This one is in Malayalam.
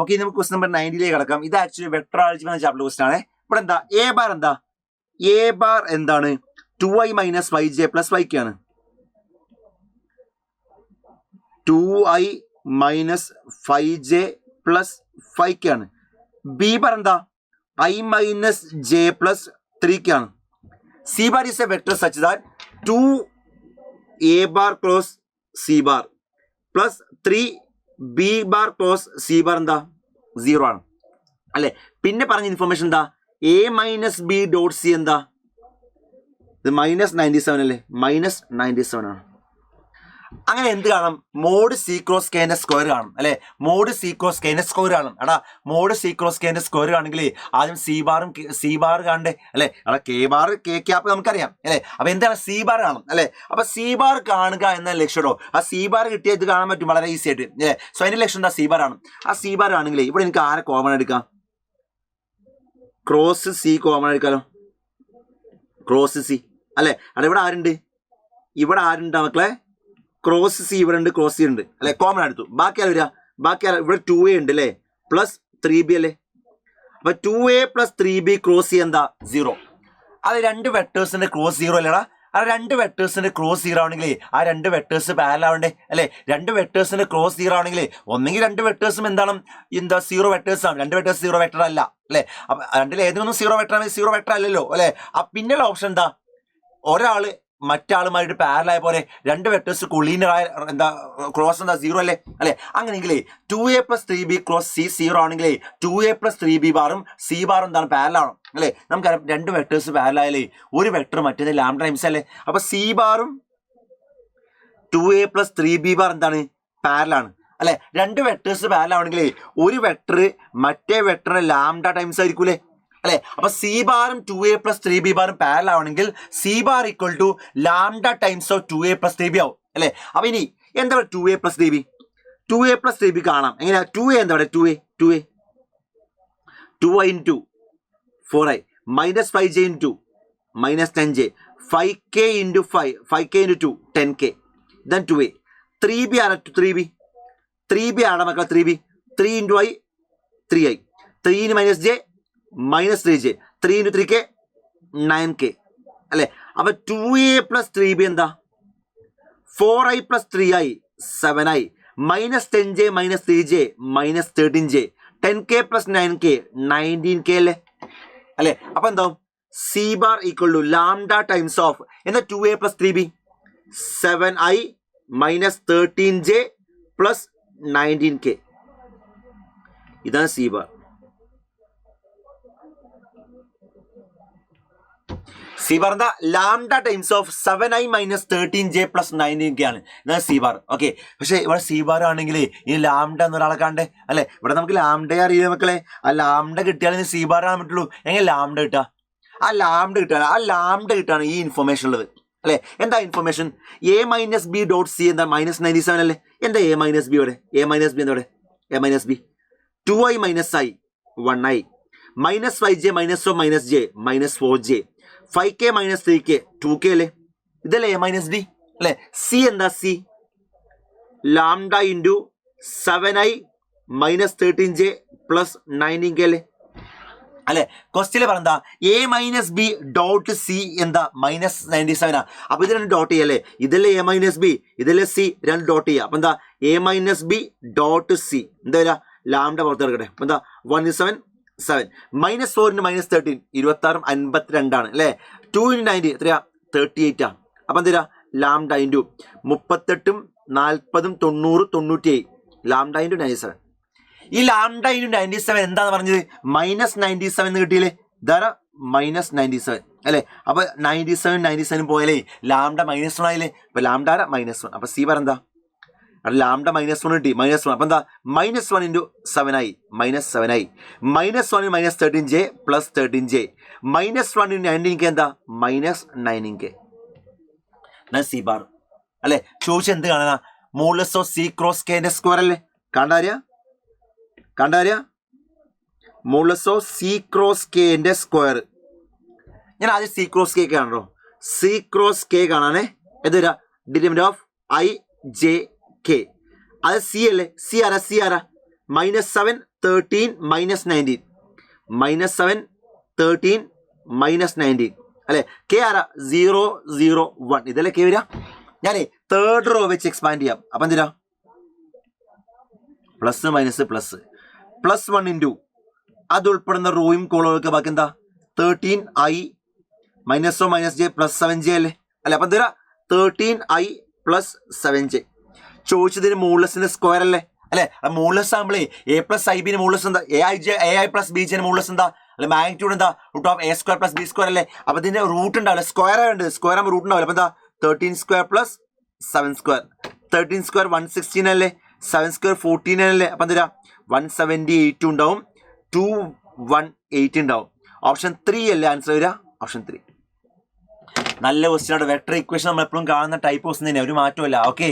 ഓക്കെ, നമുക്ക് ക്വസ്റ്റൻ നമ്പർ 90ലേക്ക് കടക്കാം. ഇത് actually vector algebra chapter question ആണ്. ഇവിടെ എന്താ എ ബാർ എന്താ? എ ബാർ എന്താണ്? 2i - 5j + 5k ആണ്. 2i - 5j + 5k ആണ്. ബി ബാർ എന്താ? i - j + 3k ആണ്. C bar is a vector such that 2a bar cross C bar plus 3b bar cross C bar എന്താ? 0 ആണ് അല്ലെ. പിന്നെ പറഞ്ഞ ഇൻഫർമേഷൻ എന്താ? a - b dot c എന്താ? ഇത് -97 അല്ലേ? -97 ആണ്. അങ്ങനെ എന്ത് കാണാം? മോഡ് സി ക്രോസ് കെന്റെ സ്ക്വയർ കാണും അല്ലെ. മോഡ് സി ക്രോസ് കെന്റെ സ്ക്വയർ കാണും. എടാ മോഡ് സി ക്രോസ് കെന്റെ സ്ക്വയർ ആണെങ്കിൽ ആദ്യം സി ബാർ കാണണ്ടേ അല്ലെ. എടാ കെ ബാർ കെ ക്യാപ്പ് നമുക്കറിയാം അല്ലെ. അപ്പൊ എന്താണ്? സി ബാർ കാണും അല്ലെ. അപ്പൊ സി ബാർ കാണുക എന്ന ലക്ഷ്യമോ ആ സി ബാർ കിട്ടിയ ഇത് കാണാൻ പറ്റും വളരെ ഈസി ആയിട്ട് അല്ലെ. സോ അതിന്റെ ലക്ഷ്യം എന്താ? സി ബാർ ആണ്. ആ സി ബാർ ആണെങ്കിൽ ഇവിടെ എനിക്ക് ആരെ കോമൺ എടുക്കാം? ക്രോസ് സി കോമൺ എടുക്കാലോ. ക്രോസ് സി അല്ലെ. അവിടെ ഇവിടെ ആരുണ്ട്? ഇവിടെ ആരുണ്ട് മക്കളെ? ക്രോസ് സി ഇവിടെ ഉണ്ട്, ക്രോസ് സി ഉണ്ട് അല്ലെ. കോമൺ എടുത്തു. ബാക്കി ആര് വരിക? ബാക്കി ഇവിടെ 2a ഉണ്ട് അല്ലേ, പ്ലസ് 3b അല്ലേ. അപ്പൊ 2a + 3b ക്രോസ് സി എന്താ? 0. അത് രണ്ട് വെക്ടേഴ്സിന്റെ ക്രോസ് 0 അല്ലേടാ. ആ രണ്ട് വെക്ടേഴ്സിന്റെ ക്രോസ് 0 ആണെങ്കിൽ ആ രണ്ട് വെക്ടേഴ്സ് പാരലൽ ആവണ്ടേ അല്ലെ. രണ്ട് വെക്ടേഴ്സിന്റെ ക്രോസ് 0 ആണെങ്കിൽ ഒന്നെങ്കിൽ രണ്ട് വെക്ടേഴ്സും എന്താണ്? എന്താ? 0 വെക്ടേഴ്സ് ആണ്. രണ്ട് വെക്ടേഴ്സ് 0 വെക്ടർ അല്ല അല്ലെ. അപ്പൊ രണ്ടിൽ ഏതെങ്കിലും 0 വെക്ടർ ആണെങ്കിൽ 0 വെക്ടർ അല്ലല്ലോ അല്ലെ. ആ പിന്നെയുള്ള ഓപ്ഷൻ എന്താ? ഒരാള് മറ്റാളുമായിട്ട് പാരലായ പോലെ രണ്ട് വെക്ടേഴ്സ് കൊളീനറായ എന്താ ക്രോസ് എന്താ? 0 അല്ലേ അല്ലെ. അങ്ങനെയെങ്കിൽ 2a + 3b ക്രോസ് c 0 ആണെങ്കിൽ 2a + 3b ബാറും c ബാറും എന്താണ്? പാരലാണ് അല്ലെ. നമുക്കറിയാം രണ്ട് വെക്ടേഴ്സ് പാരലായാലേ ഒരു വെക്ടർ മറ്റേ ലാംഡ ടൈംസ് അല്ലേ. അപ്പൊ c ബാറും 2a + 3b ബാർ എന്താണ്? പാരലാണ് അല്ലെ. രണ്ട് വെക്ടേഴ്സ് പാരലാണെങ്കിൽ ഒരു വെക്ടർ മറ്റേ വെക്ടറിന്റെ ലാംഡ ടൈംസ് ആയിരിക്കൂലേ അല്ലെ. അപ്പൊ സി ബാറും 2a + 3b ബാറും പാരലൽ ആവണമെങ്കിൽ C bar = lambda times of 2a + 3b ആവും അല്ലെ. അപ്പൊ ഇനി എന്താ 2a + 3b? 2a + 3b കാണാം. എങ്ങനെയാ? 2a എന്താ? 2i × 4i -5j × -10j 5k × 5k × 2 10k then 2a. 3b ആണ്. 3b ആണ് മക്കളെ. 3b 3 × i 3i 3 × -j -3j 3 × 3k 9k അല്ലെ. അപ്പൊ 2a + 3b എന്താ? 4i + 3i 7i -10j -3j -13j 10k + 9k 19k അല്ലെ. അപ്പൊ എന്താവും? C bar = lambda times of എന്താ? 2a + 3b 7i -13j + 19k. ഇതാണ് സി ബാർ. സി ബാർ എന്താ? Lambda times of 7i - 13j + 19k ആണ്. ഇതാണ് സി ബാർ. ഓക്കെ. പക്ഷെ ഇവിടെ സി ബാർ ആണെങ്കിൽ ഈ ലാംഡ എന്നൊരാളെ കാണണ്ടേ അല്ലെ. ഇവിടെ നമുക്ക് ലാംഡ അറിയില്ല മക്കളെ. ആ ലാംഡ കിട്ടിയാലും സി ബാർ ആണ് പറ്റുള്ളൂ. എങ്ങനെ ലാംഡ കിട്ടുക? ആ ലാംഡ കിട്ടാണ് ഈ ഇൻഫർമേഷൻ ഉള്ളത് അല്ലെ. എന്താ information? a - b dot c എന്താ? -97 അല്ലേ. എന്താ a - b ഇവിടെ? a - b എന്താ ഇവിടെ? a - b 2i - i 1i -5j -j -4j 5k - 3k 2k അല്ലേ. ഇതല്ലേ a - b അല്ലെ. c എന്താ? c lambda × 7i -13j + 19k അല്ലേ അല്ലെ. ക്വസ്റ്റ്യൻ പറഞ്ഞാ a - b dot c എന്താ? -97 ആ. അപ്പൊ ഇത് രണ്ട് ഡോട്ട് ചെയ്യല്ലേ. ഇതല്ലേ a - b, ഇതല്ലേ c, രണ്ട് ഡോട്ട് ചെയ്യുക. അപ്പൊ എന്താ? a - b dot c എന്താ വരിക? ലാംഡ പുറത്ത് കിടക്കട്ടെ. അപ്പൊ എന്താ? 1 7 -4 × -13 26 52 ആണ് അല്ലെ. 2 × 90 എത്രയാ? 38 ആ. അപ്പൊ എന്താ? Lambda × 38 40 90 97 lambda × 97. ഈ ലാംഡ × 97 എന്താന്ന് പറഞ്ഞത്? -97 എന്ന് കിട്ടിയില്ലേ. ധാരാ -97 അല്ലെ. അപ്പൊ 97 പോയാലേ ലാംഡ -1 ആയില്ലേ. അപ്പൊ ലാംഡ -1. അപ്പൊ സി ബാർ എന്താ? ലാംഡ -1 കിട്ടി. -1 അപ്പൊ എന്താ? -1 × 7i -7i -1 - 13j + 13j -1 × 19k എന്താ? -19k. സി ബാർ അല്ലെ. ചോദിച്ച എന്ത് കാണാ? മോഡുലസ് ഓഫ് സി ക്രോസ് കെന്റെ സ്ക്വയർ അല്ലേ. കണ്ടാരിയ മോഡുലസ് ഓഫ് സി ക്രോസ് കെന്റെ സ്ക്വയർ. ഞാൻ ആദ്യം സി ക്രോസ് കെ കാണോ. സി ക്രോസ് കെ കാണാനേ ഇത് determinant of i j k. അത് സി അല്ലേ. സി ആരാ? -7 13 മൈനസ് 19 -7 13 മൈനസ് 19 അല്ലെ. കെ ആരാ 0 0 1 ഇതല്ലേ കെ വരിക. ഞാനേ തേർഡ് റോ വെച്ച് എക്സ്പാൻഡ് ചെയ്യാം. അപ്പം എന്തിനാ പ്ലസ് മൈനസ് പ്ലസ് +1 ഇൻറ്റു അത് ഉൾപ്പെടുന്ന റോയും കോളമൊക്കെ ബാക്കി എന്താ 13i -o -j +7j അല്ലേ അല്ലെ. അപ്പം എന്തിനാ 13i +7j. ചോദിച്ചതിന് മോഡുലസിന്റെ സ്ക്വയർ അല്ലേ അല്ലെ. മോഡുലസ് ആകുമ്പോഴേ a+ib മോഡുലസ് എന്താ ai + bj മോഡുലസ് എന്താ അല്ലെ മാഗ്നിറ്റ്യൂഡ് എന്താ √a² + b² അല്ലേ. അപ്പൊ ഇതിന്റെ റൂട്ട് ഉണ്ടാവില്ല, സ്ക്വയർ ആയതുകൊണ്ട് സ്ക്വയർ ആകുമ്പോൾ റൂട്ട് ഉണ്ടാവില്ല. അപ്പൊ എന്താ 13² + 7². 13² 116 അല്ലേ, 7² 49 അല്ലേ. അപ്പൊ എന്താ 178 ഉണ്ടാവും, 218 ഉണ്ടാവും. ഓപ്ഷൻ 3 അല്ലേ ആൻസർ വരിക, ഓപ്ഷൻ 3. നല്ല ക്വസ്റ്റ്യൻ ആണ്. വെക്ടർ ഇക്വേഷൻ നമ്മൾ എപ്പോഴും കാണുന്ന ടൈപ്പ് ക്വസ്റ്റ്യൻ തന്നെ, ഒരു മാറ്റമില്ല. ഓക്കെ.